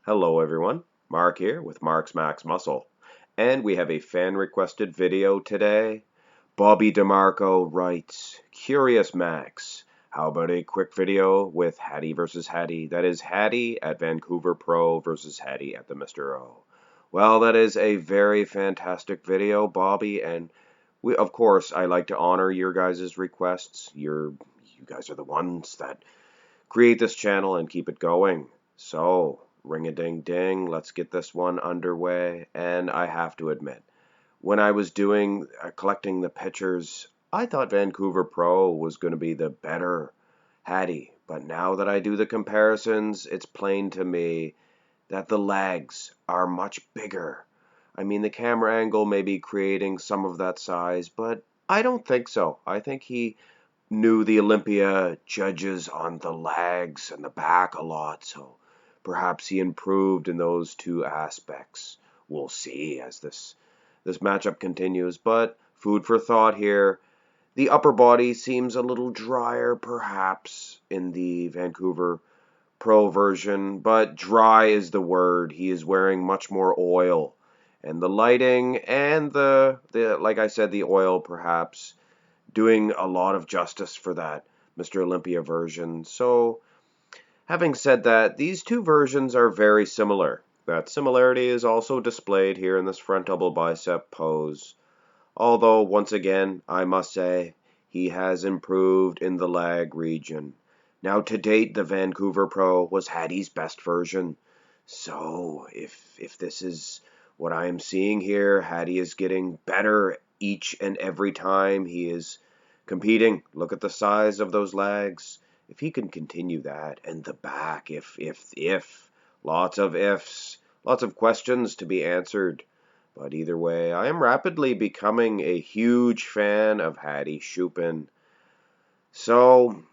Hello everyone, Mark here with Mark's Max Muscle, and we have a fan requested video today. Bobby DeMarco writes, Curious Max, how about a quick video with Hadi versus Hadi? That is Hadi at Vancouver Pro versus Hadi at the Mr. O. Well, that is a very fantastic video, Bobby, and of course, I like to honor your guys' requests. You guys are the ones that create this channel and keep it going. So, ring-a-ding-ding, let's get this one underway. And I have to admit, when I was doing collecting the pictures, I thought Vancouver Pro was going to be the better Hadi. But now that I do the comparisons, it's plain to me that the legs are much bigger. I mean, the camera angle may be creating some of that size, but I don't think so. I think he knew the Olympia judges on the legs and the back a lot, so perhaps he improved in those two aspects. We'll see as this matchup continues, but food for thought here. The upper body seems a little drier perhaps in the Vancouver Pro version, but dry is the word. He is wearing much more oil, and the lighting and the like I said, the oil perhaps doing a lot of justice for that Mr. Olympia version. So, having said that, these two versions are very similar. That similarity is also displayed here in this front double bicep pose. Although, once again, I must say, he has improved in the leg region. Now, to date, the Vancouver Pro was Hadi's best version. So, if this is what I am seeing here, Hadi is getting better each and every time he is competing. Look at the size of those legs. If he can continue that, and the back, if, lots of ifs, lots of questions to be answered. But either way, I am rapidly becoming a huge fan of Hadi Choopan. So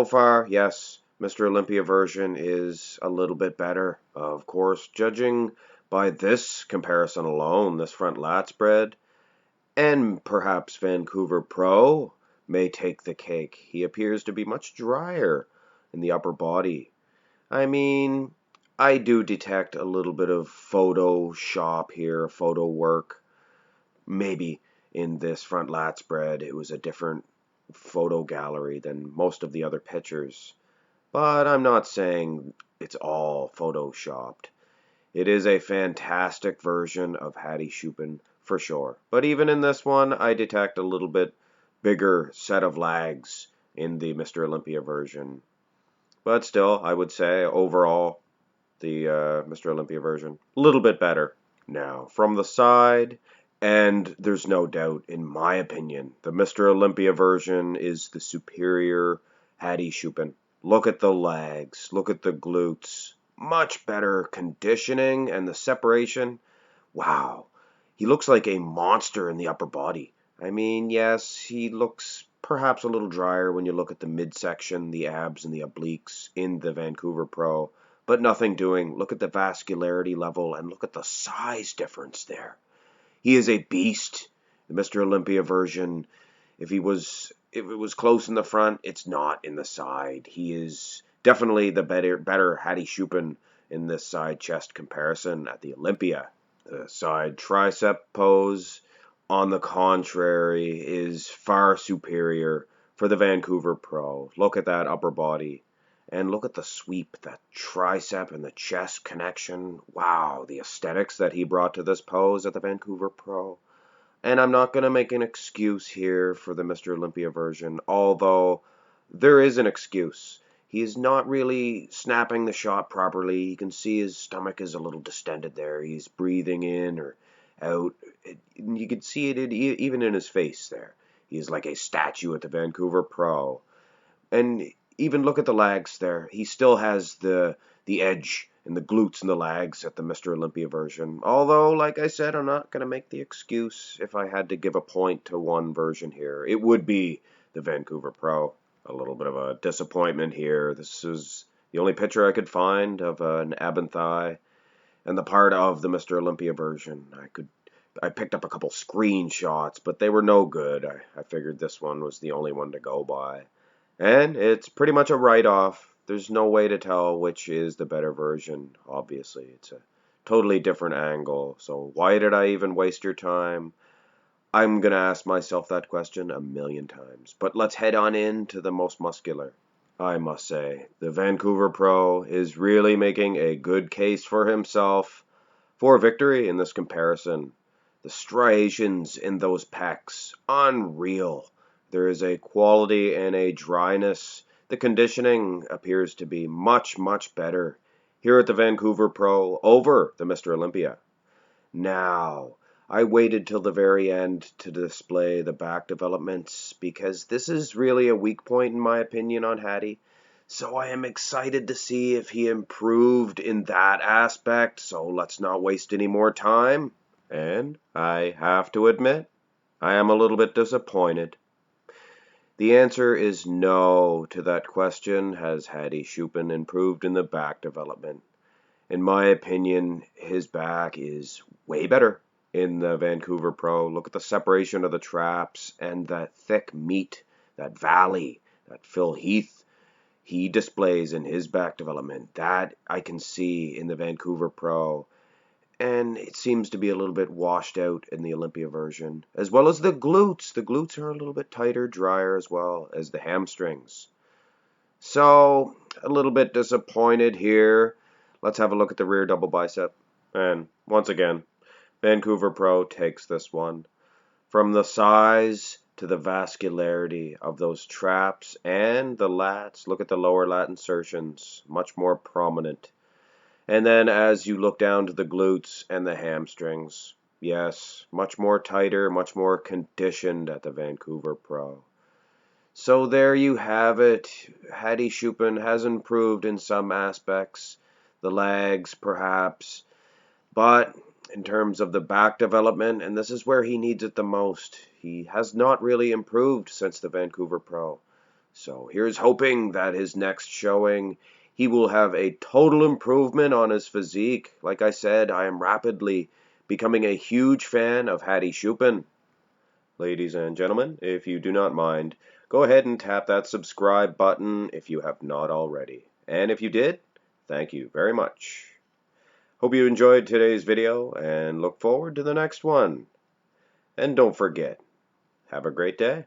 far, yes, Mr. Olympia version is a little bit better. Of course, judging by this comparison alone, this front lat spread, and perhaps Vancouver Pro may take the cake. He appears to be much drier in the upper body. I mean, I do detect a little bit of Photoshop here, photo work. Maybe in this front lat spread it was a different photo gallery than most of the other pictures. But I'm not saying it's all photoshopped. It is a fantastic version of Hadi Choopan for sure. But even in this one, I detect a little bit bigger set of legs in the Mr. Olympia version. But still, I would say overall, the Mr. Olympia version, a little bit better. Now, from the side, and there's no doubt, in my opinion, the Mr. Olympia version is the superior Hadi Choopan. Look at the legs, look at the glutes. Much better conditioning and the separation. Wow, he looks like a monster in the upper body. I mean, yes, he looks perhaps a little drier when you look at the midsection, the abs and the obliques in the Vancouver Pro, but nothing doing. Look at the vascularity level and look at the size difference there. He is a beast. The Mr. Olympia version, if it was close in the front, it's not in the side. He is definitely the better Hadi Choopan in this side chest comparison at the Olympia. The side tricep pose, on the contrary, is far superior for the Vancouver Pro. Look at that upper body. And look at the sweep, that tricep and the chest connection. Wow, the aesthetics that he brought to this pose at the Vancouver Pro. And I'm not going to make an excuse here for the Mr. Olympia version, although there is an excuse. He is not really snapping the shot properly. You can see his stomach is a little distended there. He's breathing in or out. You can see it even in his face there. He's like a statue at the Vancouver Pro. And even look at the legs there. He still has the edge and the glutes and the legs at the Mr. Olympia version. Although, like I said, I'm not going to make the excuse if I had to give a point to one version here. It would be the Vancouver Pro. A little bit of a disappointment here. This is the only picture I could find of an ab and thigh and the part of the Mr. Olympia version. I picked up a couple screenshots, but they were no good. I figured this one was the only one to go by. And it's pretty much a write-off. there's no way to tell which is the better version, obviously. It's a totally different angle. So why did I even waste your time? I'm going to ask myself that question a million times. But let's head on into the most muscular. I must say, the Vancouver Pro is really making a good case for himself for victory in this comparison. The striations in those pecs, unreal. There is a quality and a dryness. The conditioning appears to be much, much better here at the Vancouver Pro over the Mr.Olympia. Now, I waited till the very end to display the back developments because this is really a weak point in my opinion on Hadi. So I am excited to see if he improved in that aspect. So let's not waste any more time. And I have to admit, I am a little bit disappointed. The answer is no to that question. Has Hadi Choopan improved in the back development? In my opinion, his back is way better in the Vancouver Pro. Look at the separation of the traps and that thick meat, that valley, that Phil Heath he displays in his back development. That I can see in the Vancouver Pro. And it seems to be a little bit washed out in the Olympia version. As well as the glutes. The glutes are a little bit tighter, drier as well as the hamstrings. So, a little bit disappointed here. Let's have a look at the rear double bicep. And once again, Vancouver Pro takes this one. From the size to the vascularity of those traps and the lats. Look at the lower lat insertions, much more prominent. And then as you look down to the glutes and the hamstrings, yes, much more tighter, much more conditioned at the Vancouver Pro. So there you have it. Hadi Choopan has improved in some aspects, the legs perhaps, but in terms of the back development, and this is where he needs it the most, he has not really improved since the Vancouver Pro. So here's hoping that his next showing, he will have a total improvement on his physique. Like I said, I am rapidly becoming a huge fan of Hadi Choopan. Ladies and gentlemen, if you do not mind, go ahead and tap that subscribe button if you have not already. And if you did, thank you very much. Hope you enjoyed today's video and look forward to the next one. And don't forget, have a great day.